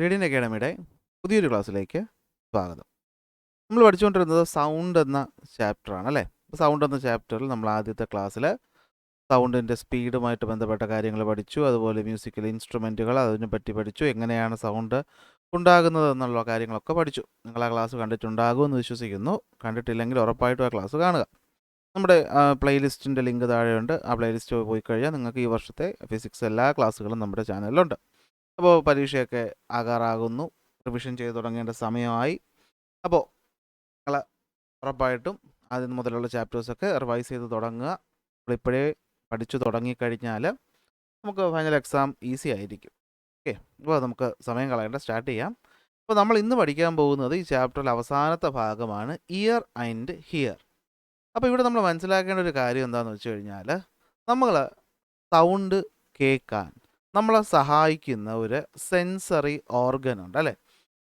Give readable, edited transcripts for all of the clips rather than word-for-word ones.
Radian അക്കാഡമിയുടെ പുതിയൊരു ക്ലാസ്സിലേക്ക് സ്വാഗതം. നമ്മൾ പഠിച്ചുകൊണ്ടിരുന്നത് സൗണ്ട് എന്ന ചാപ്റ്ററാണ് അല്ലേ. സൗണ്ട് എന്ന ചാപ്റ്ററിൽ നമ്മൾ ആദ്യത്തെ ക്ലാസ്സിൽ സൗണ്ടിൻ്റെ സ്പീഡുമായിട്ട് ബന്ധപ്പെട്ട കാര്യങ്ങൾ പഠിച്ചു. അതുപോലെ മ്യൂസിക്കൽ ഇൻസ്ട്രുമെൻറ്റുകൾ അതിനെ പറ്റി പഠിച്ചു. എങ്ങനെയാണ് സൗണ്ട് ഉണ്ടാകുന്നത് എന്നുള്ള കാര്യങ്ങളൊക്കെ പഠിച്ചു. നിങ്ങൾ ആ ക്ലാസ് കണ്ടിട്ടുണ്ടാകുമെന്ന് വിശ്വസിക്കുന്നു. കണ്ടിട്ടില്ലെങ്കിൽ ഉറപ്പായിട്ടും ആ ക്ലാസ് കാണുക. നമ്മുടെ പ്ലേലിസ്റ്റിൻ്റെ ലിങ്ക് താഴെയുണ്ട്. ആ പ്ലേലിസ്റ്റ് പോയി കഴിഞ്ഞാൽ നിങ്ങൾക്ക് ഈ വർഷത്തെ ഫിസിക്സ് എല്ലാ ക്ലാസ്സുകളും നമ്മുടെ ചാനലിലുണ്ട്. അപ്പോൾ പരീക്ഷയൊക്കെ ആകാറാകുന്നു. റിവിഷൻ ചെയ്ത് തുടങ്ങേണ്ട സമയമായി. അപ്പോൾ നിങ്ങൾ ഉറപ്പായിട്ടും ആദ്യം മുതലുള്ള ചാപ്റ്റേഴ്സൊക്കെ റിവൈസ് ചെയ്ത് തുടങ്ങുക. നമ്മളിപ്പോഴേ പഠിച്ചു തുടങ്ങിക്കഴിഞ്ഞാൽ നമുക്ക് ഫൈനൽ എക്സാം ഈസി ആയിരിക്കും. ഓക്കെ, അപ്പോൾ നമുക്ക് സമയം കളയേണ്ട സ്റ്റാർട്ട് ചെയ്യാം. അപ്പോൾ നമ്മൾ ഇന്ന് പഠിക്കാൻ പോകുന്നത് ഈ ചാപ്റ്ററിൽ അവസാനത്തെ ഭാഗമാണ് ഇയർ ആൻഡ് ഹിയർ. അപ്പോൾ ഇവിടെ നമ്മൾ മനസ്സിലാക്കേണ്ട ഒരു കാര്യം എന്താണെന്ന് വെച്ച് കഴിഞ്ഞാൽ നമ്മൾ സൗണ്ട് കേൾക്കാൻ നമ്മളെ സഹായിക്കുന്ന ഒരു സെൻസറി ഓർഗൻ ഉണ്ട് അല്ലേ.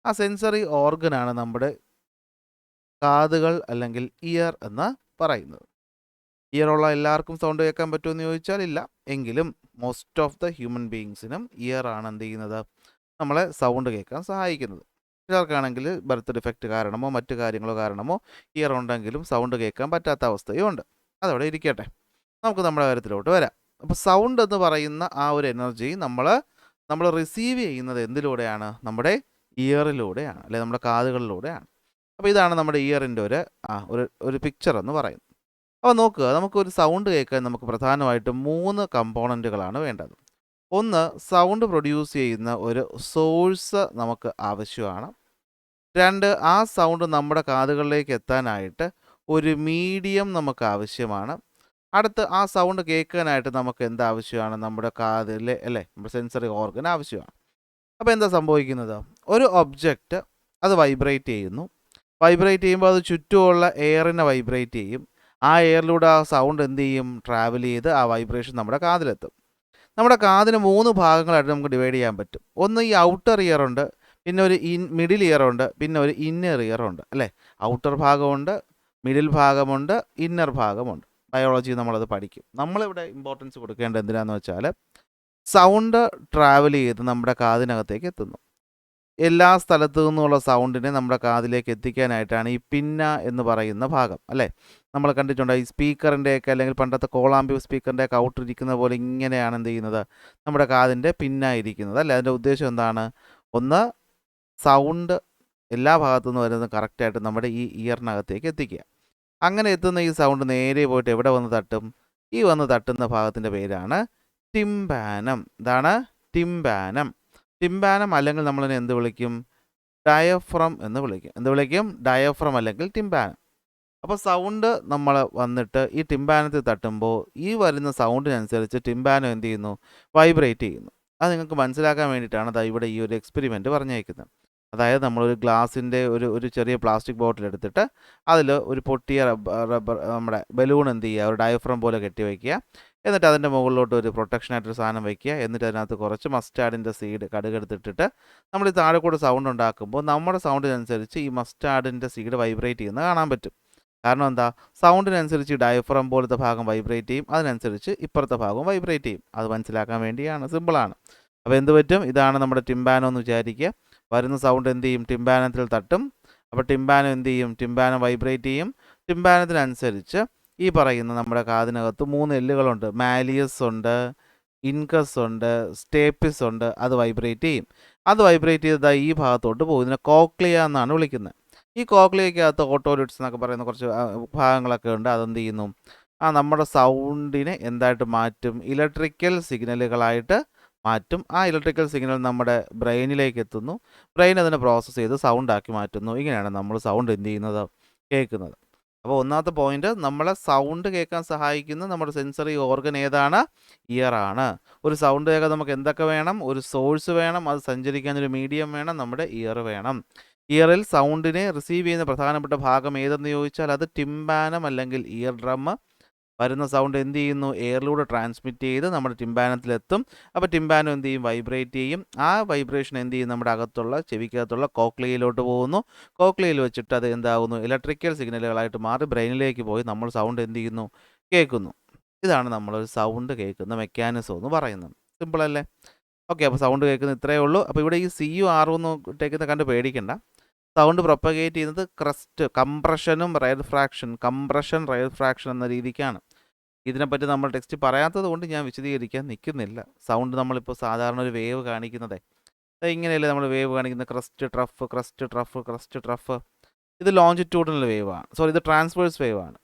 ആ സെൻസറി ഓർഗനാണ് നമ്മുടെ കാതുകൾ അല്ലെങ്കിൽ ഇയർ എന്ന് പറയുന്നത്. ഇയറുള്ള എല്ലാവർക്കും സൗണ്ട് കേൾക്കാൻ പറ്റുമെന്ന് ചോദിച്ചാൽ ഇല്ല. എങ്കിലും മോസ്റ്റ് ഓഫ് ദ ഹ്യൂമൻ ബീയിങ്സിനും ഇയർ ആണ് എന്ത് ചെയ്യുന്നത്, നമ്മളെ സൗണ്ട് കേൾക്കാൻ സഹായിക്കുന്നത്. ചിലർക്കാണെങ്കിൽ ബർത്ത് ഡിഫക്റ്റ് കാരണമോ മറ്റു കാര്യങ്ങളോ കാരണമോ ഇയർ ഉണ്ടെങ്കിലും സൗണ്ട് കേൾക്കാൻ പറ്റാത്ത അവസ്ഥയും ഉണ്ട്. അതവിടെ ഇരിക്കട്ടെ, നമുക്ക് നമ്മുടെ കാര്യത്തിലോട്ട് വരാം. അപ്പോൾ സൗണ്ട് എന്ന് പറയുന്ന ആ ഒരു എനർജി നമ്മൾ റിസീവ് ചെയ്യുന്നത് എന്തിലൂടെയാണ്? നമ്മുടെ ഇയറിലൂടെയാണ്, അല്ലെ നമ്മുടെ കാതുകളിലൂടെയാണ്. അപ്പോൾ ഇതാണ് നമ്മുടെ ഇയറിൻ്റെ ഒരു പിക്ചർ എന്ന് പറയുന്നത്. അപ്പോൾ നോക്കുക, നമുക്കൊരു സൗണ്ട് കേൾക്കാൻ നമുക്ക് പ്രധാനമായിട്ടും 3 കമ്പോണൻറ്റുകളാണ് വേണ്ടത്. ഒന്ന്, സൗണ്ട് പ്രൊഡ്യൂസ് ചെയ്യുന്ന ഒരു സോഴ്സ് നമുക്ക് ആവശ്യമാണ്. 2, ആ സൗണ്ട് നമ്മുടെ കാതുകളിലേക്ക് എത്താനായിട്ട് ഒരു മീഡിയം നമുക്ക് ആവശ്യമാണ്. അടുത്ത് ആ സൗണ്ട് കേൾക്കാനായിട്ട് നമുക്ക് എന്താവശ്യമാണ്? നമ്മുടെ കാതിലെ അല്ലേ, നമ്മുടെ സെൻസറി ഓർഗൻ ആവശ്യമാണ്. അപ്പോൾ എന്താ സംഭവിക്കുന്നത്? ഒരു ഒബ്ജക്റ്റ് അത് വൈബ്രേറ്റ് ചെയ്യുന്നു. വൈബ്രേറ്റ് ചെയ്യുമ്പോൾ അത് ചുറ്റുമുള്ള എയറിനെ വൈബ്രേറ്റ് ചെയ്യും. ആ എയറിലൂടെ ആ സൗണ്ട് എന്ത് ചെയ്യും? ട്രാവൽ ചെയ്ത് ആ വൈബ്രേഷൻ നമ്മുടെ കാതിലെത്തും. നമ്മുടെ കാതിന് 3 ഭാഗങ്ങളായിട്ട് നമുക്ക് ഡിവൈഡ് ചെയ്യാൻ പറ്റും. ഒന്ന് ഈ ഔട്ടർ ഇയർ ഉണ്ട്, പിന്നെ ഒരു മിഡിൽ ഇയർ ഉണ്ട്, പിന്നെ ഒരു ഇന്നർ ഇയർ ഉണ്ട് അല്ലേ. ഔട്ടർ ഭാഗമുണ്ട്, മിഡിൽ ഭാഗമുണ്ട്, ഇന്നർ ഭാഗമുണ്ട്. ബയോളജി നമ്മളത് പഠിക്കും. നമ്മളിവിടെ ഇമ്പോർട്ടൻസ് കൊടുക്കേണ്ടത് എന്തിനാന്ന് വെച്ചാൽ സൗണ്ട് ട്രാവൽ ചെയ്ത് നമ്മുടെ കാതിനകത്തേക്ക് എത്തുന്നു. എല്ലാ സ്ഥലത്തു നിന്നുള്ള സൗണ്ടിനെ നമ്മുടെ കാതിലേക്ക് എത്തിക്കാനായിട്ടാണ് ഈ പിന്ന എന്ന് പറയുന്ന ഭാഗം അല്ലേ. നമ്മൾ കണ്ടിട്ടുണ്ട് ഈ സ്പീക്കറിൻ്റെയൊക്കെ അല്ലെങ്കിൽ പണ്ടത്തെ കോളാമ്പി സ്പീക്കറിൻ്റെയൊക്കെ ഔട്ടിരിക്കുന്ന പോലെ ഇങ്ങനെയാണ് എന്ത് ചെയ്യുന്നത്, നമ്മുടെ കാതിൻ്റെ പിന്നായിരിക്കുന്നത് അല്ലേ. അതിൻ്റെ ഉദ്ദേശം എന്താണ്? ഒന്ന്, സൗണ്ട് എല്ലാ ഭാഗത്തു നിന്ന് വരുന്നത് കറക്റ്റായിട്ട് നമ്മുടെ ഈ ഇയറിനകത്തേക്ക് എത്തിക്കുക. അങ്ങനെ എത്തുന്ന ഈ സൗണ്ട് നേരെ പോയിട്ട് എവിടെ വന്ന് തട്ടും? ഈ വന്ന് തട്ടുന്ന ഭാഗത്തിൻ്റെ പേരാണ് ടിംപാനം. ഇതാണ് ടിംപാനം. ടിംപാനം അല്ലെങ്കിൽ നമ്മളതിനെ എന്ത് വിളിക്കും? ഡയഫ്രം എന്ന് വിളിക്കും. എന്ത് വിളിക്കും? ഡയഫ്രം അല്ലെങ്കിൽ ടിംപാനം. അപ്പോൾ സൗണ്ട് നമ്മൾ വന്നിട്ട് ഈ ടിംപാനത്തിൽ തട്ടുമ്പോൾ ഈ വരുന്ന സൗണ്ടിനനുസരിച്ച് ടിംപാനം എന്ത് ചെയ്യുന്നു? വൈബ്രേറ്റ് ചെയ്യുന്നു. അത് നിങ്ങൾക്ക് മനസ്സിലാക്കാൻ വേണ്ടിയിട്ടാണ് ദാ ഇവിടെ ഈ ഒരു എക്സ്പെരിമെൻറ്റ് പറഞ്ഞേക്കുന്നത്. അതായത് നമ്മളൊരു ഗ്ലാസിൻ്റെ ഒരു ചെറിയ പ്ലാസ്റ്റിക് ബോട്ടിൽ എടുത്തിട്ട് അതിൽ ഒരു പൊട്ടിയ റബ്ബർ നമ്മുടെ ബലൂൺ എന്ത് ചെയ്യുക, ഒരു ഡയഫ്രം പോലെ കെട്ടി വയ്ക്കുക. എന്നിട്ട് അതിൻ്റെ മുകളിലോട്ട് ഒരു പ്രൊട്ടക്ഷനായിട്ടൊരു സാധനം വയ്ക്കുക. എന്നിട്ട് അതിനകത്ത് കുറച്ച് മസ്റ്റാർഡിൻ്റെ സീഡ് കടുകെടുത്തിട്ടിട്ട് നമ്മൾ ഈ താഴെ കൂടെ സൗണ്ട് ഉണ്ടാക്കുമ്പോൾ നമ്മുടെ സൗണ്ടിനനുസരിച്ച് ഈ മസ്റ്റാർഡിൻ്റെ സീഡ് വൈബ്രേറ്റ് ചെയ്യുന്നത് കാണാൻ പറ്റും. കാരണം എന്താ? സൗണ്ടിനനുസരിച്ച് ഡയഫ്രം പോലത്തെ ഭാഗം വൈബ്രേറ്റ് ചെയ്യും, അതിനനുസരിച്ച് ഇപ്പുറത്തെ ഭാഗവും വൈബ്രേറ്റ് ചെയ്യും. അത് മനസ്സിലാക്കാൻ വേണ്ടിയാണ്, സിമ്പിളാണ്. അപ്പോൾ എന്ത് പറ്റും? ഇതാണ് നമ്മുടെ ടിംപാനോ എന്ന് വിചാരിക്കുക. വരുന്ന സൗണ്ട് എന്ത് ചെയ്യും? ടിംപാനത്തിൽ തട്ടും. അപ്പോൾ ടിംപാനം എന്ത് ചെയ്യും? ടിംപാനം വൈബ്രേറ്റ് ചെയ്യും. ടിംപാനത്തിനനുസരിച്ച് ഈ പറയുന്ന നമ്മുടെ കാതിനകത്ത് 3 എല്ലുകളുണ്ട്. മാലിയസ് ഉണ്ട്, ഇൻകസ് ഉണ്ട്, സ്റ്റേപ്പിസ് ഉണ്ട്. അത് വൈബ്രേറ്റ് ചെയ്യും. അത് വൈബ്രേറ്റ് ചെയ്തതായി ഈ ഭാഗത്തോട്ട് പോകും. ഇതിനെ കോക്ലിയ എന്നാണ് വിളിക്കുന്നത്. ഈ കോക്ലിയക്കകത്ത് ഓട്ടോലിറ്റ്സ് എന്നൊക്കെ പറയുന്ന കുറച്ച് ഭാഗങ്ങളൊക്കെ ഉണ്ട്. അതെന്ത് ചെയ്യുന്നു? നമ്മുടെ സൗണ്ടിനെ എന്തായിട്ട് മാറ്റും? ഇലക്ട്രിക്കൽ സിഗ്നലുകളായിട്ട് മാറ്റും. ആ ഇലക്ട്രിക്കൽ സിഗ്നൽ നമ്മുടെ ബ്രെയിനിലേക്ക് എത്തുന്നു. ബ്രെയിൻ അതിനെ പ്രോസസ്സ് ചെയ്ത് സൗണ്ടാക്കി മാറ്റുന്നു. ഇങ്ങനെയാണ് നമ്മൾ സൗണ്ട് എന്ത് ചെയ്യുന്നത്? കേൾക്കുന്നത്. അപ്പോൾ ഒന്നാമത്തെ പോയിന്റ്, നമ്മളെ സൗണ്ട് കേൾക്കാൻ സഹായിക്കുന്ന നമ്മുടെ സെൻസറി ഓർഗൻ ഏതാണ്? ഇയർ ആണ്. ഒരു സൗണ്ട് കേൾക്കാൻ നമുക്ക് എന്തൊക്കെ വേണം? ഒരു സോഴ്സ് വേണം, അത് സഞ്ചരിക്കാൻ ഒരു മീഡിയം വേണം, നമ്മുടെ ഇയർ വേണം. ഇയറിൽ സൗണ്ടിനെ റിസീവ് ചെയ്യുന്ന പ്രധാനപ്പെട്ട ഭാഗം ഏതെന്ന് ചോദിച്ചാൽ അത് ടിംപാനം അല്ലെങ്കിൽ ഇയർ ഡ്രം. വരുന്ന സൗണ്ട് എന്ത് ചെയ്യുന്നു? എയറിലൂടെ ട്രാൻസ്മിറ്റ് ചെയ്ത് നമ്മുടെ ടിംപാനത്തിലെത്തും. അപ്പോൾ ടിംപാനം എന്ത് ചെയ്യും? വൈബ്രേറ്റ് ചെയ്യും. ആ വൈബ്രേഷൻ എന്ത് ചെയ്യും? നമ്മുടെ അകത്തുള്ള ചെവിക്കകത്തുള്ള കോക്ലിയയിലോട്ട് പോകുന്നു. കോക്ലിയയിൽ വെച്ചിട്ട് അത് എന്താകുന്നു? ഇലക്ട്രിക്കൽ സിഗ്നലുകളായിട്ട് മാറി ബ്രെയിനിലേക്ക് പോയി നമ്മൾ സൗണ്ട് എന്ത് ചെയ്യുന്നു? കേൾക്കുന്നു. ഇതാണ് നമ്മളൊരു സൗണ്ട് കേൾക്കുന്ന മെക്കാനിസം എന്ന് പറയുന്നത്. സിമ്പിളല്ലേ? ഓക്കെ, അപ്പോൾ സൗണ്ട് കേൾക്കുന്നത് ഇത്രയേ ഉള്ളൂ. അപ്പോൾ ഇവിടെ ഈ സിയും ആറും ഒന്നും ഇട്ടേക്കുന്നത് കണ്ട് പേടിക്കണ്ട. സൗണ്ട് പ്രൊപ്പഗേറ്റ് ചെയ്യുന്നത് ക്രസ്റ്റ് കംപ്രഷനും കംപ്രഷൻ റയർ ഫ്രാക്ഷൻ എന്ന രീതിക്കാണ്. ഇതിനെപ്പറ്റി നമ്മൾ ടെക്സ്റ്റ് പറയാത്തത് കൊണ്ട് ഞാൻ വിശദീകരിക്കാൻ നിൽക്കുന്നില്ല. സൗണ്ട് നമ്മളിപ്പോൾ സാധാരണ ഒരു വേവ് കാണിക്കുന്നതേ ഇങ്ങനെയല്ലേ നമ്മൾ വേവ് കാണിക്കുന്നത്, crest trough crest trough crest trough. ഇത് ലോഞ്ചിറ്റ്യൂഡിനൽ വേവാണ്, സോറി ഇത് ട്രാൻസ്വേഴ്സ് വേവാണ്.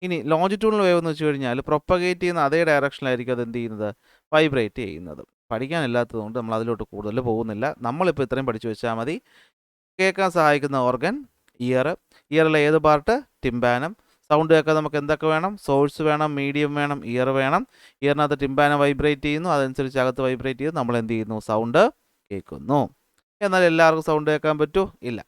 ഇനി ലോഞ്ചിറ്റ്യൂഡിനൽ വേവ് എന്ന് വെച്ച് കഴിഞ്ഞാൽ പ്രൊപ്പഗേറ്റ് ചെയ്യുന്ന അതേ ഡയറക്ഷനിലായിരിക്കും അത് എന്ത് ചെയ്യുന്നത്, വൈബ്രേറ്റ് ചെയ്യുന്നത്. പഠിക്കാനില്ലാത്തത് കൊണ്ട് നമ്മൾ അതിലോട്ട് കൂടുതൽ പോകുന്നില്ല. നമ്മളിപ്പോൾ ഇത്രയും പഠിച്ചു വെച്ചാൽ മതി. കേൾക്കാൻ സഹായിക്കുന്ന ഓർഗൻ ഇയറിലെ ഏത് പാർട്ട്, ടിംബാനം. സൗണ്ട് കേൾക്കാൻ നമുക്ക് എന്തൊക്കെ വേണം, സോഴ്സ് വേണം, മീഡിയം വേണം, ഇയർ വേണം. ഇയറിനകത്ത് ടിംബാനം വൈബ്രേറ്റ് ചെയ്യുന്നു, അതനുസരിച്ച് അകത്ത് വൈബ്രേറ്റ് ചെയ്ത് നമ്മൾ എന്ത് ചെയ്യുന്നു, സൗണ്ട് കേൾക്കുന്നു. എന്നാൽ എല്ലാവർക്കും സൗണ്ട് കേൾക്കാൻ പറ്റൂ? ഇല്ല.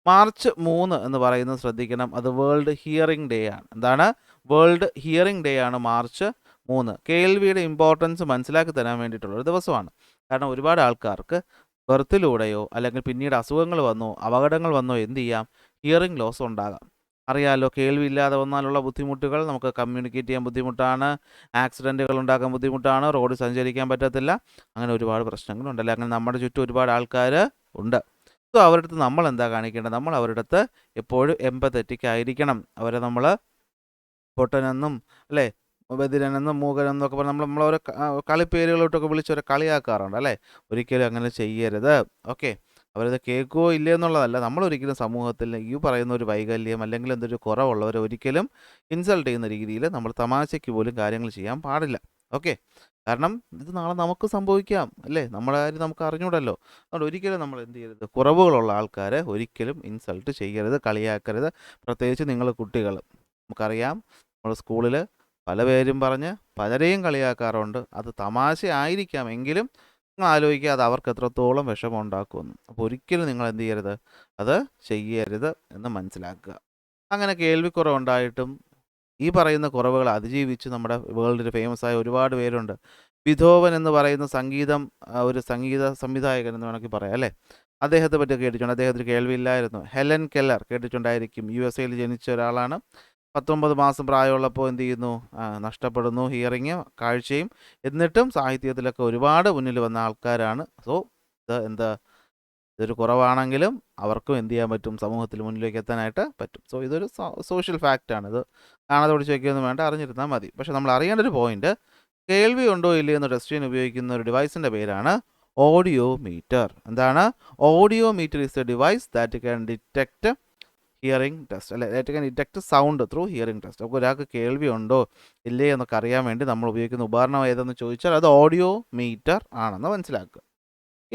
മാർച്ച് 3 എന്ന് പറയുന്നത് ശ്രദ്ധിക്കണം, അത് വേൾഡ് ഹിയറിംഗ് ഡേ ആണ്. എന്താണ്? വേൾഡ് ഹിയറിംഗ് ഡേ ആണ് മാർച്ച് 3. കേൾവിയുടെ ഇമ്പോർട്ടൻസ് മനസ്സിലാക്കി തരാൻ വേണ്ടിയിട്ടുള്ളൊരു ദിവസമാണ്. കാരണം ഒരുപാട് ആൾക്കാർക്ക് ബർത്തിലൂടെയോ അല്ലെങ്കിൽ പിന്നീട് അസുഖങ്ങൾ വന്നോ അപകടങ്ങൾ വന്നോ എന്ത് ചെയ്യാം, ഹിയറിംഗ് ലോസ് ഉണ്ടാകാം. അറിയാമല്ലോ, കേൾവി ഇല്ലാതെ വന്നാലുള്ള ബുദ്ധിമുട്ടുകൾ, നമുക്ക് കമ്മ്യൂണിക്കേറ്റ് ചെയ്യാൻ ബുദ്ധിമുട്ടാണ്, ആക്സിഡൻറ്റുകൾ ഉണ്ടാക്കാൻ ബുദ്ധിമുട്ടാണ്, റോഡിൽ സഞ്ചരിക്കാൻ പറ്റത്തില്ല, അങ്ങനെ ഒരുപാട് പ്രശ്നങ്ങളുണ്ടല്ലോ. അങ്ങനെ നമ്മുടെ ചുറ്റും ഒരുപാട് ആൾക്കാർ ഉണ്ട്. സോ അവരുടെ അടുത്ത് നമ്മൾ എന്താ കാണിക്കേണ്ടത്, നമ്മൾ അവരുടെ അടുത്ത് എപ്പോഴും എമ്പത്തറ്റിക് ആയിരിക്കണം. അവരെ നമ്മൾ പൊട്ടനെന്നും അല്ലേ ബദിരനെന്നും മൂകനെന്നും ഒക്കെ പറഞ്ഞ് നമ്മൾ ഓരോ കളിപ്പേരുകളോട്ടൊക്കെ വിളിച്ചവരെ കളിയാക്കാറുണ്ട് അല്ലേ. ഒരിക്കലും അങ്ങനെ ചെയ്യരുത്. ഓക്കെ, അവരത് കേൾക്കുകയോ ഇല്ലേ എന്നുള്ളതല്ല, നമ്മളൊരിക്കലും സമൂഹത്തിൽ ഈ പറയുന്ന ഒരു വൈകല്യം അല്ലെങ്കിൽ എന്തൊരു കുറവുള്ളവരെ ഒരിക്കലും ഇൻസൾട്ട് ചെയ്യുന്ന രീതിയിൽ നമ്മൾ തമാശയ്ക്ക് പോലും കാര്യങ്ങൾ ചെയ്യാൻ പാടില്ല. ഓക്കെ, കാരണം ഇത് നാളെ നമുക്ക് സംഭവിക്കാം അല്ലേ, നമ്മുടെ കാര്യം നമുക്ക് അറിഞ്ഞൂടല്ലോ. അതുകൊണ്ട് ഒരിക്കലും നമ്മൾ എന്ത് ചെയ്യരുത്, കുറവുകളുള്ള ആൾക്കാരെ ഒരിക്കലും ഇൻസൾട്ട് ചെയ്യരുത്, കളിയാക്കരുത്. പ്രത്യേകിച്ച് നിങ്ങൾ കുട്ടികൾ, നമുക്കറിയാം നമ്മൾ സ്കൂളിൽ പല പേരും പറഞ്ഞ് പലരെയും കളിയാക്കാറുണ്ട്. അത് തമാശ ആയിരിക്കാം, എങ്കിലും നിങ്ങൾ ആലോചിക്കുക അത് അവർക്ക് എത്രത്തോളം വിഷമം ഉണ്ടാക്കുമെന്ന്. അപ്പോൾ ഒരിക്കലും നിങ്ങൾ എന്ത് ചെയ്യരുത്, അത് ചെയ്യരുത് എന്ന് മനസ്സിലാക്കുക. അങ്ങനെ കേൾവിക്കുറവുണ്ടായിട്ടും ഈ പറയുന്ന കുറവുകൾ അതിജീവിച്ച് നമ്മുടെ വേൾഡിൽ ഫേമസ് ആയ ഒരുപാട് പേരുണ്ട്. ബിഥോവൻ എന്ന് പറയുന്ന ഒരു സംഗീത സംവിധായകൻ എന്ന് വേണമെങ്കിൽ പറയാം അല്ലേ. അദ്ദേഹത്തെ പറ്റി കേട്ടിട്ടുണ്ട്. അദ്ദേഹത്തിന് കേൾവിയില്ലായിരുന്നു. ഹെലൻ കെല്ലർ കേട്ടിട്ടുണ്ടായിരിക്കും. USA ജനിച്ച ഒരാളാണ്. 19 മാസം പ്രായമുള്ളപ്പോൾ എന്ത് ചെയ്യുന്നു, നഷ്ടപ്പെടുന്നു ഹിയറിങ്, കാഴ്ചയും. എന്നിട്ടും സാഹിത്യത്തിലൊക്കെ ഒരുപാട് മുന്നിൽ വന്ന ആൾക്കാരാണ്. സോ ഇതൊരു കുറവാണെങ്കിലും അവർക്കും എന്ത് ചെയ്യാൻ പറ്റും, സമൂഹത്തിൽ മുന്നിലേക്ക് എത്താനായിട്ട് പറ്റും. സോ ഇതൊരു സോഷ്യൽ ഫാക്റ്റാണ്. ഇത് കാണാതെ പഠിച്ച് വയ്ക്കുകയൊന്നും വേണ്ട, അറിഞ്ഞിരുന്നാൽ മതി. പക്ഷേ നമ്മൾ അറിയേണ്ട ഒരു പോയിന്റ്, കേൾവി ഉണ്ടോ ഇല്ലയോ എന്ന് ടെസ്റ്റ് ചെയ്യാൻ ഉപയോഗിക്കുന്ന ഒരു ഡിവൈസിൻ്റെ പേരാണ് ഓഡിയോമീറ്റർ. എന്താണ്? Audiometer is a device that can detect hearing test അല്ലെ, that can detect sound through hearing test. അപ്പോൾ ഒരാൾക്ക് കേൾവി ഉണ്ടോ ഇല്ലേ എന്നൊക്കെ അറിയാൻ വേണ്ടി നമ്മൾ ഉപയോഗിക്കുന്ന ഉപകരണം ഏതെന്ന് ചോദിച്ചാൽ അത് ഓഡിയോമീറ്റർ ആണെന്ന് മനസ്സിലാക്കുക.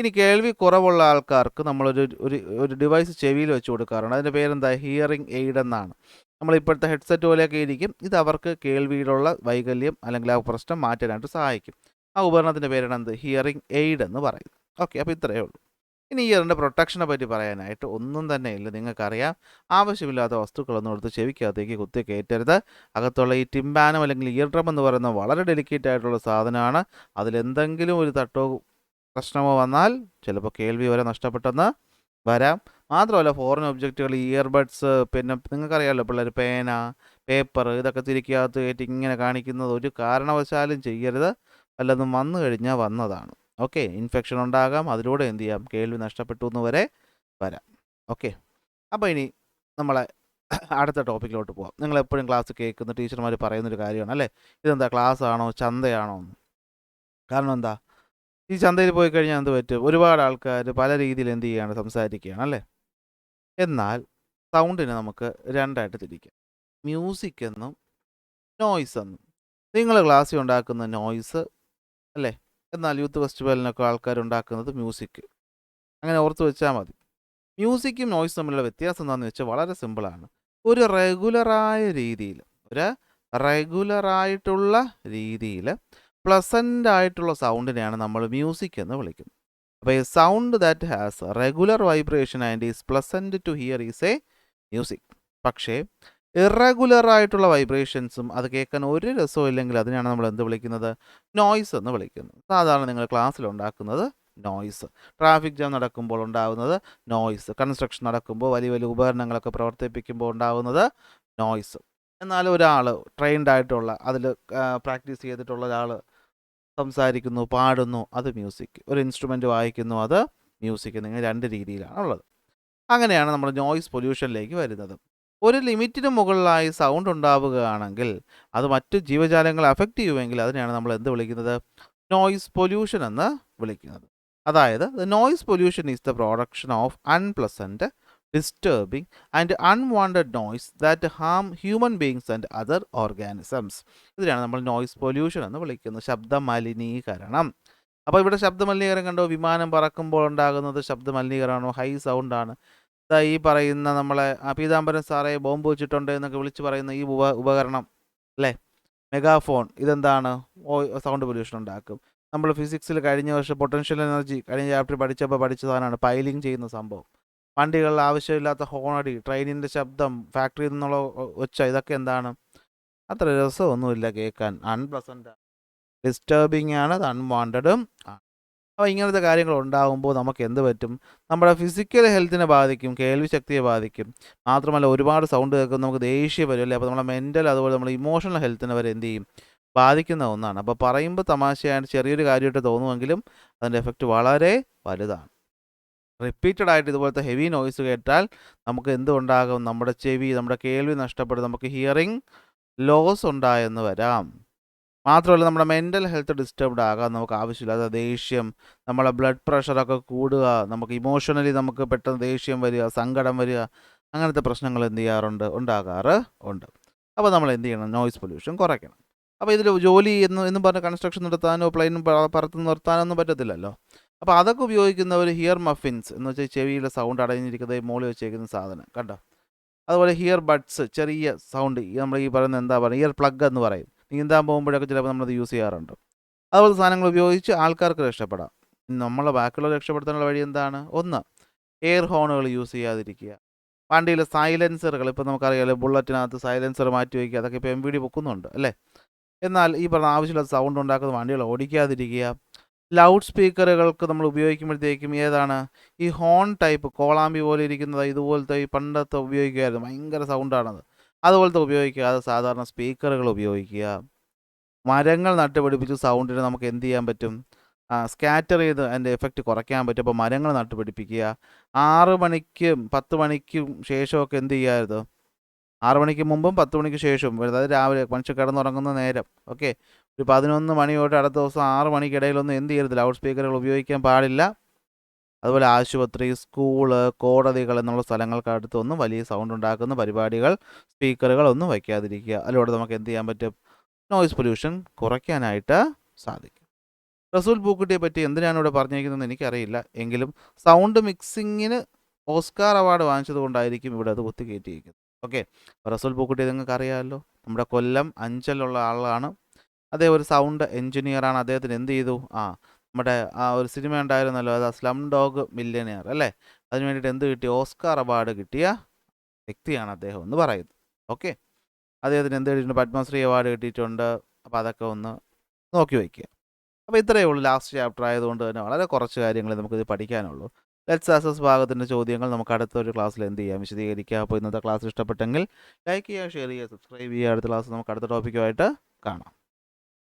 ഇനി കേൾവി കുറവുള്ള ആൾക്കാർക്ക് നമ്മളൊരു ഒരു ഒരു ഡിവൈസ് ചെവിയിൽ വെച്ച് കൊടുക്കാറുണ്ട്. അതിൻ്റെ പേരെന്താ, ഹിയറിംഗ് എയ്ഡ് എന്നാണ്. നമ്മളിപ്പോഴത്തെ ഹെഡ്സെറ്റ് പോലെയൊക്കെ ഇരിക്കും. ഇത് അവർക്ക് കേൾവിയിലുള്ള വൈകല്യം അല്ലെങ്കിൽ ആ പ്രശ്നം മാറ്റാനായിട്ട് സഹായിക്കും. ആ ഉപകരണത്തിൻ്റെ പേരാണ് എന്ത്, ഹിയറിംഗ് എയ്ഡ് എന്ന് പറയും. ഓക്കെ, അപ്പോൾ ഇത്രയേ ഉള്ളൂ. ഇനി ഇയറിൻ്റെ പ്രൊട്ടക്ഷനെ പറ്റി പറയാനായിട്ട് ഒന്നും തന്നെ ഇല്ല. നിങ്ങൾക്കറിയാം, ആവശ്യമില്ലാത്ത വസ്തുക്കളൊന്നും എടുത്ത് ചെവിക്കകത്തേക്ക് കുത്തി കയറ്റരുത്. അകത്തുള്ള ഈ ടിംബാനം അല്ലെങ്കിൽ ഇയർ ഡ്രം എന്ന് പറയുന്ന വളരെ ഡെലിക്കേറ്റ് ആയിട്ടുള്ള സാധനമാണ്. അതിലെന്തെങ്കിലും ഒരു തട്ടോ പ്രശ്നമോ വന്നാൽ ചിലപ്പോൾ കേൾവി വരെ നഷ്ടപ്പെട്ടെന്ന് വരാം. മാത്രമല്ല ഫോറിൻ ഒബ്ജക്റ്റുകൾ, ഇയർബഡ്സ്, പിന്നെ നിങ്ങൾക്കറിയാമല്ലോ പിള്ളേർ പേന, പേപ്പർ ഇതൊക്കെ തിരിക്കകത്ത് കയറ്റി ഇങ്ങനെ കാണിക്കുന്നത് ഒരു കാരണവശാലും ചെയ്യരുത്. വല്ലതും വന്നു കഴിഞ്ഞാൽ വന്നതാണ്. ഓക്കെ, ഇൻഫെക്ഷൻ ഉണ്ടാകാം, അതിലൂടെ എന്ത് ചെയ്യാം, കേൾവി നഷ്ടപ്പെട്ടു എന്ന് വരെ വരാം. ഓക്കെ, അപ്പോൾ ഇനി നമ്മളെ അടുത്ത ടോപ്പിക്കിലോട്ട് പോകാം. നിങ്ങൾ എപ്പോഴും ക്ലാസ് കേൾക്കുന്ന ടീച്ചർമാർ പറയുന്നൊരു കാര്യമാണ് അല്ലേ, ഇതെന്താ ക്ലാസ് ആണോ ചന്തയാണോ എന്ന്. കാരണം എന്താ, ഈ ചന്തയിൽ പോയി കഴിഞ്ഞാൽ എന്ത് പറ്റും, ഒരുപാട് ആൾക്കാർ പല രീതിയിൽ എന്ത് ചെയ്യുകയാണ്, സംസാരിക്കുകയാണ് അല്ലേ. എന്നാൽ സൗണ്ടിനെ നമുക്ക് രണ്ടായിട്ട് തിരിക്കാം, മ്യൂസിക് എന്നും നോയ്സ് എന്നും. നിങ്ങൾ ക്ലാസ്സിൽ ഉണ്ടാക്കുന്ന നോയ്സ് അല്ലേ, എന്നാൽ യൂത്ത് ഫെസ്റ്റിവലിനൊക്കെ ആൾക്കാരുണ്ടാക്കുന്നത് മ്യൂസിക്. അങ്ങനെ ഓർത്ത് വെച്ചാൽ മതി. മ്യൂസിക്കും നോയ്സും തമ്മിലുള്ള വ്യത്യാസം എന്താണെന്ന് വെച്ചാൽ വളരെ സിമ്പിളാണ്. ഒരു റെഗുലറായിട്ടുള്ള രീതിയിൽ പ്ലസൻ്റ് ആയിട്ടുള്ള സൗണ്ടിനെയാണ് നമ്മൾ മ്യൂസിക് എന്ന് വിളിക്കുന്നത്. അപ്പോൾ a sound that has regular vibration and is pleasant to hear is a music. പക്ഷേ ഇറഗുലർ ആയിട്ടുള്ള വൈബ്രേഷൻസും അത് കേൾക്കാൻ ഒരു രസവും ഇല്ലെങ്കിൽ അതിനാണ് നമ്മൾ എന്ത് വിളിക്കുന്നത്, നോയ്സ് എന്ന് വിളിക്കുന്നത്. സാധാരണ നിങ്ങൾ ക്ലാസ്സിൽ ഉണ്ടാക്കുന്നത് നോയ്സ്, ട്രാഫിക് ജാം നടക്കുമ്പോൾ ഉണ്ടാകുന്നത് നോയ്സ്, കൺസ്ട്രക്ഷൻ നടക്കുമ്പോൾ വലിയ വലിയ ഉപകരണങ്ങളൊക്കെ പ്രവർത്തിപ്പിക്കുമ്പോൾ ഉണ്ടാകുന്നത് നോയ്സ്. എന്നാൽ ഒരാൾ ട്രെയിൻഡ് ആയിട്ടുള്ള, അതിൽ പ്രാക്ടീസ് ചെയ്തിട്ടുള്ള ഒരാൾ സംസാരിക്കുന്നു, പാടുന്നു, അത് മ്യൂസിക്. ഒരു ഇൻസ്ട്രുമെൻ്റ് വായിക്കുന്നു, അത് മ്യൂസിക്. എന്നിങ്ങനെ 2 രീതിയിലാണ് ഉള്ളത്. അങ്ങനെയാണ് നമ്മൾ നോയ്സ് പൊല്യൂഷനിലേക്ക് വരുന്നത്. ഒരു ലിമിറ്റിന് മുകളിലായി സൗണ്ട് ഉണ്ടാവുകയാണെങ്കിൽ അത് മറ്റു ജീവജാലങ്ങളെ അഫക്റ്റ് ചെയ്യുമെങ്കിൽ അതിനെയാണ് നമ്മൾ എന്ത് വിളിക്കുന്നത്? നോയ്സ് പൊല്യൂഷൻ എന്ന് വിളിക്കുന്നത്. അതായത് the noise pollution is the production of unpleasant, disturbing and unwanted noise that harm human beings and other organisms. ഇതിനാണ് നമ്മൾ നോയ്സ് പൊല്യൂഷൻ എന്ന് വിളിക്കുന്നത്, ശബ്ദ മലിനീകരണം. അപ്പോൾ ഇവിടെ ശബ്ദ മലിനീകരണം കണ്ടോ? വിമാനം പറക്കുമ്പോൾ ഉണ്ടാകുന്നത് ശബ്ദ മലിനീകരണമാണോ? ഹൈ സൗണ്ടാണ്. ഈ പറയുന്ന നമ്മളെ പീതാംബരൻ സാറേ ബോംബ് വെച്ചിട്ടുണ്ട് എന്നൊക്കെ വിളിച്ച് പറയുന്ന ഈ ഉപകരണം അല്ലേ, മെഗാഫോൺ, ഇതെന്താണ്? സൗണ്ട് പൊല്യൂഷൻ ഉണ്ടാക്കും. നമ്മൾ ഫിസിക്സിൽ കഴിഞ്ഞ വർഷം പൊട്ടൻഷ്യൽ എനർജി കഴിഞ്ഞ ചാപ്റ്റർ പഠിച്ചപ്പോൾ പഠിച്ച സാധനമാണ് പൈലിംഗ് ചെയ്യുന്ന സംഭവം. വണ്ടികളിൽ ആവശ്യമില്ലാത്ത ഹോണടി, ട്രെയിനിൻ്റെ ശബ്ദം, ഫാക്ടറിയിൽ നിന്നുള്ള ഒച്ച, ഇതൊക്കെ എന്താണ്? അത്ര രസമൊന്നുമില്ല കേൾക്കാൻ. അൺപ്ലസൻ്റ്, ഡിസ്റ്റർബിംഗ് ആണ്, അത് അൺവാണ്ടഡും ആണ്. അപ്പോൾ ഇങ്ങനത്തെ കാര്യങ്ങൾ ഉണ്ടാകുമ്പോൾ നമുക്ക് എന്ത് പറ്റും? നമ്മുടെ ഫിസിക്കൽ ഹെൽത്തിനെ ബാധിക്കും, കേൾവി ശക്തിയെ ബാധിക്കും. മാത്രമല്ല ഒരുപാട് സൗണ്ട് കേൾക്കുമ്പോൾ നമുക്ക് ദേഷ്യം വരും അല്ലേ. അപ്പോൾ നമ്മുടെ മെൻ്റൽ അതുപോലെ നമ്മുടെ ഇമോഷണൽ ഹെൽത്തിനെ വരെ എന്ത് ചെയ്യും? ബാധിക്കുന്ന ഒന്നാണ്. അപ്പോൾ പറയുമ്പോൾ തമാശയായിട്ട് ചെറിയൊരു കാര്യമായിട്ട് തോന്നുമെങ്കിലും അതിൻ്റെ എഫക്റ്റ് വളരെ വലുതാണ്. റിപ്പീറ്റഡ് ആയിട്ട് ഇതുപോലത്തെ ഹെവി നോയ്സ് കേട്ടാൽ നമുക്ക് എന്തുണ്ടാകും? നമ്മുടെ ചെവി, നമ്മുടെ കേൾവി നഷ്ടപ്പെടും, നമുക്ക് ഹിയറിംഗ് ലോസ് ഉണ്ടായെന്ന് വരാം. മാത്രമല്ല നമ്മുടെ മെൻ്റൽ ഹെൽത്ത് ഡിസ്റ്റർബ്ഡ് ആകാം, നമുക്ക് ആവശ്യമില്ലാത്ത ദേഷ്യം, നമ്മളെ ബ്ലഡ് പ്രഷറൊക്കെ കൂടുക, നമുക്ക് ഇമോഷണലി നമുക്ക് പെട്ടെന്ന് ദേഷ്യം വരിക, സങ്കടം വരിക, അങ്ങനത്തെ പ്രശ്നങ്ങൾ എന്ത് ചെയ്യാറുണ്ട്? ഉണ്ടാകാറ് ഉണ്ട്. അപ്പോൾ നമ്മൾ എന്ത് ചെയ്യണം? നോയ്സ് പൊല്യൂഷൻ കുറയ്ക്കണം. അപ്പോൾ ഇതിൽ ജോലി എന്നും പറഞ്ഞ് കൺസ്ട്രക്ഷൻ നടത്താനോ പ്ലെയിനും പറത്ത് നിർത്താനൊന്നും പറ്റത്തില്ലല്ലോ. അപ്പോൾ അതൊക്കെ ഉപയോഗിക്കുന്നവർ ഹിയർ മഫിൻസ് എന്ന് വെച്ചാൽ ചെവിയിലെ സൗണ്ട് അടഞ്ഞിരിക്കുന്നത് മുകളിൽ വെച്ചേക്കുന്ന സാധനം കണ്ടോ. അതുപോലെ ഹിയർ ബഡ്സ്, ചെറിയ സൗണ്ട്, നമ്മൾ ഈ പറയുന്നത് എന്താ പറയുക, ഇയർ പ്ലഗ് എന്ന് പറയും. നീന്താൻ പോകുമ്പോഴൊക്കെ ചിലപ്പോൾ നമ്മളത് യൂസ് ചെയ്യാറുണ്ട്. അതുപോലെ സാധനങ്ങൾ ഉപയോഗിച്ച് ആൾക്കാർക്ക് രക്ഷപ്പെടാം. നമ്മളെ ബാക്കിയുള്ളവർ രക്ഷപ്പെടുത്താനുള്ള വഴി എന്താണ്? ഒന്ന്, എയർ ഹോണുകൾ യൂസ് ചെയ്യാതിരിക്കുക. വണ്ടിയിലെ സൈലൻസറുകൾ, ഇപ്പോൾ നമുക്കറിയാമല്ലോ ബുള്ളറ്റിനകത്ത് സൈലൻസർ മാറ്റി വയ്ക്കുക, അതൊക്കെ ഇപ്പോൾ MVD പൊക്കുന്നുണ്ട് അല്ലേ. എന്നാൽ ഈ പറഞ്ഞ ആവശ്യമില്ലാത്ത സൗണ്ട് ഉണ്ടാക്കുന്ന വണ്ടികൾ ഓടിക്കാതിരിക്കുക. ലൗഡ് സ്പീക്കറുകൾക്ക് നമ്മൾ ഉപയോഗിക്കുമ്പോഴത്തേക്കും ഏതാണ്? ഈ ഹോൺ ടൈപ്പ്, കോളാമ്പി പോലെ ഇരിക്കുന്നത്, ഇതുപോലത്തെ ഈ പണ്ടത്തെ ഉപയോഗിക്കുമായിരുന്നു, ഭയങ്കര സൗണ്ടാണത്. അതുപോലത്തെ ഉപയോഗിക്കാതെ സാധാരണ സ്പീക്കറുകൾ ഉപയോഗിക്കുക. മരങ്ങൾ നട്ടുപിടിപ്പിച്ച് സൗണ്ടിന് നമുക്ക് എന്ത് ചെയ്യാൻ പറ്റും? സ്കാറ്റർ ചെയ്ത് അതിൻ്റെ എഫക്റ്റ് കുറയ്ക്കാൻ പറ്റും. അപ്പോൾ മരങ്ങൾ നട്ടുപിടിപ്പിക്കുക. 6 മണിക്കും 10 മണിക്കും ശേഷമൊക്കെ എന്ത് ചെയ്യാമായിരുന്നു? 6 മണിക്ക് മുമ്പും 10 മണിക്ക് ശേഷവും, അതായത് രാവിലെ മനുഷ്യർ കിടന്നുറങ്ങുന്ന നേരം. ഓക്കെ, ഒരു 11 മണി തൊട്ട് അടുത്ത ദിവസം 6 മണിക്കിടയിലൊന്നും എന്ത് ചെയ്യരുത്? ലൗഡ് സ്പീക്കറുകൾ ഉപയോഗിക്കാൻ പാടില്ല. അതുപോലെ ആശുപത്രി, സ്കൂള്, കോടതികൾ എന്നുള്ള സ്ഥലങ്ങൾക്ക് അടുത്തൊന്നും വലിയ സൗണ്ട് ഉണ്ടാക്കുന്ന പരിപാടികൾ, സ്പീക്കറുകളൊന്നും വയ്ക്കാതിരിക്കുക. അതിലൂടെ നമുക്ക് എന്ത് ചെയ്യാൻ പറ്റും? നോയ്സ് പൊല്യൂഷൻ കുറയ്ക്കാനായിട്ട് സാധിക്കും. റസൂൽ പൂക്കുട്ടിയെ പറ്റി എന്തിനാണ് ഇവിടെ പറഞ്ഞിരിക്കുന്നതെന്ന് എനിക്കറിയില്ല. എങ്കിലും സൗണ്ട് മിക്സിങ്ങിന് ഓസ്കാർ അവാർഡ് വാങ്ങിച്ചത് കൊണ്ടായിരിക്കും ഇവിടെ അത് കുത്തിക്കയറ്റിയിരിക്കുന്നത്. ഓക്കെ, റസൂൽ പൂക്കുട്ടിയെ നിങ്ങൾക്ക് അറിയാമല്ലോ, നമ്മുടെ കൊല്ലം അഞ്ചലുള്ള ആളാണ്. അദ്ദേഹം ഒരു സൗണ്ട് എൻജിനീയറാണ്. അദ്ദേഹത്തിന് എന്ത് ചെയ്തു? നമ്മുടെ ഒരു സിനിമ ഉണ്ടായിരുന്നല്ലോ, അത് സ്ലം ഡോഗ് മില്യനെയർ അല്ലേ, അതിന് വേണ്ടിയിട്ട് എന്ത് കിട്ടി? ഓസ്കാർ അവാർഡ് കിട്ടിയ വ്യക്തിയാണ് അദ്ദേഹം എന്ന് പറയുന്നത്. ഓക്കെ, അദ്ദേഹത്തിന് എന്ത് കിട്ടിയിട്ടുണ്ട്? പത്മശ്രീ അവാർഡ് കിട്ടിയിട്ടുണ്ട്. അപ്പോൾ അതൊക്കെ ഒന്ന് നോക്കി വയ്ക്കുക. അപ്പോൾ ഇത്രയേ ഉള്ളൂ. ലാസ്റ്റ് ചാപ്റ്റർ ആയതുകൊണ്ട് തന്നെ വളരെ കുറച്ച് കാര്യങ്ങൾ നമുക്കിത് പഠിക്കാനുള്ളൂ. ലെറ്റ്സ് അസസ് ഭാഗത്തിൻ്റെ ചോദ്യങ്ങൾ നമുക്ക് അടുത്തൊരു ക്ലാസ്സിൽ എന്ത് ചെയ്യാം? വിശദീകരിക്കുക. അപ്പോൾ ഇന്നത്തെ ക്ലാസ് ഇഷ്ടപ്പെട്ടെങ്കിൽ ലൈക്ക് ചെയ്യുക, ഷെയർ ചെയ്യുക, സബ്സ്ക്രൈബ് ചെയ്യുക. അടുത്ത ക്ലാസ് നമുക്ക് അടുത്ത ടോപ്പിക്കുമായിട്ട് കാണാം.